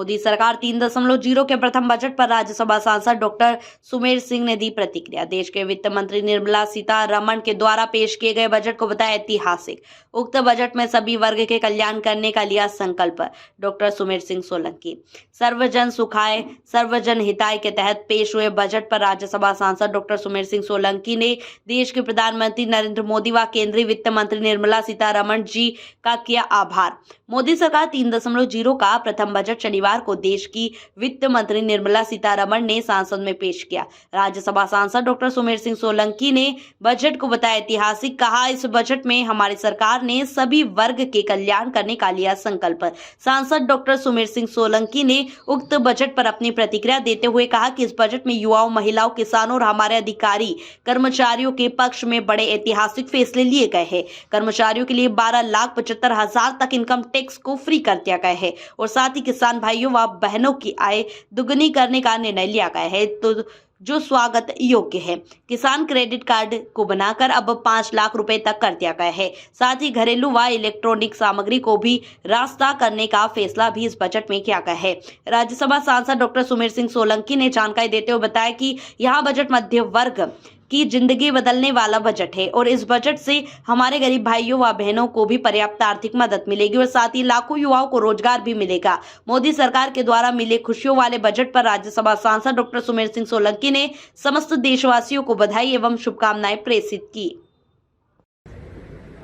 मोदी सरकार 3.0 के प्रथम बजट पर राज्यसभा सांसद डॉक्टर सुमेर सिंह ने दी प्रतिक्रिया। देश के वित्त मंत्री निर्मला सीतारमण के द्वारा पेश किए गए बजट को बताया ऐतिहासिक। उक्त बजट में सभी वर्ग के कल्याण करने का लिया संकल्प। डॉक्टर सुमेर सिंह सोलंकी। सर्वजन सुखाय सर्वजन हिताय के तहत पेश हुए बजट पर राज्यसभा सांसद डॉक्टर सुमेर सिंह सोलंकी ने देश के प्रधानमंत्री नरेंद्र मोदी व केंद्रीय वित्त मंत्री निर्मला सीतारमण जी का किया आभार। मोदी सरकार 3.0 का प्रथम बजट शनिवार को देश की वित्त मंत्री निर्मला सीतारमण ने संसद में पेश किया। राज्यसभा सांसद डॉक्टर सुमेर सिंह सोलंकी ने बजट को बताया ऐतिहासिक। कहा, इस बजट में हमारी सरकार ने सभी वर्ग के कल्याण करने का लिया संकल्प। सांसद डॉक्टर सुमेर सिंह सोलंकी ने उक्त बजट पर अपनी प्रतिक्रिया देते हुए कहा कि इस बजट में युवाओं, महिलाओं, किसानों और हमारे अधिकारी कर्मचारियों के पक्ष में बड़े ऐतिहासिक फैसले लिए गए हैं। कर्मचारियों के लिए 12,75,000 तक इनकम टैक्स को फ्री कर दिया गया है और साथ ही किसान भाइयों व बहनों की आय दुगनी करने का निर्णय लिया गया है, तो जो स्वागत योग्य है। किसान क्रेडिट कार्ड को बनाकर अब 5 लाख रुपए तक कर दिया गया है। साथ ही घरेलू व इलेक्ट्रॉनिक सामग्री को भी रास्ता करने का फैसला भी इस बजट में किया गया है। राज्यसभा सांसद डॉक्टर सुमेर सिंह सोलंकी ने जानकारी देते हुए बताया कि यह बजट मध्य वर्ग की जिंदगी बदलने वाला बजट है और इस बजट से हमारे गरीब भाइयों व बहनों को भी पर्याप्त आर्थिक मदद मिलेगी और साथ ही लाखों युवाओं को रोजगार भी मिलेगा। मोदी सरकार के द्वारा मिले खुशियों वाले बजट पर राज्यसभा सांसद डॉक्टर सुमेर सिंह सोलंकी ने समस्त देशवासियों को बधाई एवं शुभकामनाएं प्रेषित की।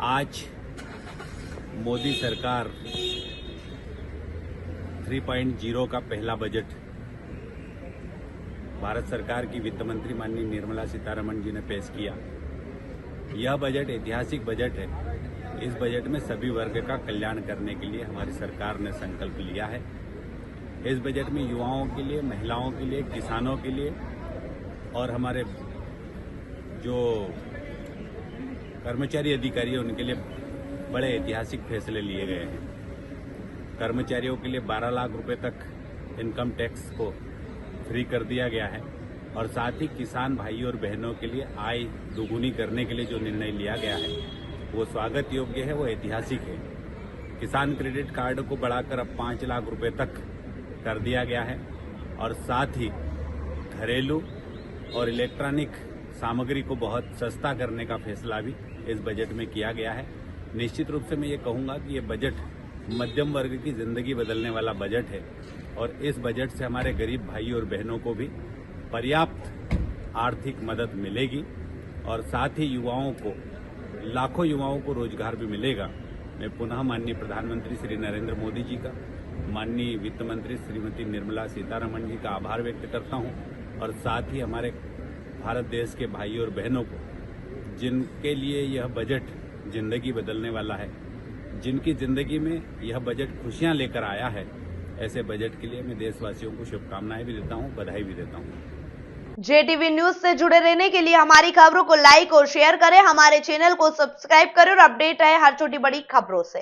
आज मोदी सरकार 3.0 का पहला बजट भारत सरकार की वित्त मंत्री माननीय निर्मला सीतारमण जी ने पेश किया। यह बजट ऐतिहासिक बजट है। इस बजट में सभी वर्ग का कल्याण करने के लिए हमारी सरकार ने संकल्प लिया है। इस बजट में युवाओं के लिए, महिलाओं के लिए, किसानों के लिए और हमारे जो कर्मचारी अधिकारी हैं उनके लिए बड़े ऐतिहासिक फैसले लिए गए हैं। कर्मचारियों के लिए 12 लाख रुपए तक इनकम टैक्स को फ्री कर दिया गया है और साथ ही किसान भाइयों और बहनों के लिए आय दोगुनी करने के लिए जो निर्णय लिया गया है वो स्वागत योग्य है, वो ऐतिहासिक है। किसान क्रेडिट कार्ड को बढ़ाकर अब 5 लाख रुपए तक कर दिया गया है और साथ ही घरेलू और इलेक्ट्रॉनिक सामग्री को बहुत सस्ता करने का फैसला भी इस बजट में किया गया है। निश्चित रूप से मैं ये कहूँगा कि ये बजट मध्यम वर्ग की जिंदगी बदलने वाला बजट है और इस बजट से हमारे गरीब भाई और बहनों को भी पर्याप्त आर्थिक मदद मिलेगी और साथ ही युवाओं को, लाखों युवाओं को रोजगार भी मिलेगा। मैं पुनः माननीय प्रधानमंत्री श्री नरेंद्र मोदी जी का, माननीय वित्त मंत्री श्रीमती निर्मला सीतारमण जी का आभार व्यक्त करता हूं और साथ ही हमारे भारत देश के भाइयों और बहनों को, जिनके लिए यह बजट जिंदगी बदलने वाला है, जिनकी जिंदगी में यह बजट खुशियां लेकर आया है, ऐसे बजट के लिए मैं देशवासियों को शुभकामनाएं भी देता हूं, बधाई भी देता हूं। JTV न्यूज से जुड़े रहने के लिए हमारी खबरों को लाइक और शेयर करें, हमारे चैनल को सब्सक्राइब करें और अपडेट रहे हर छोटी बड़ी खबरों से।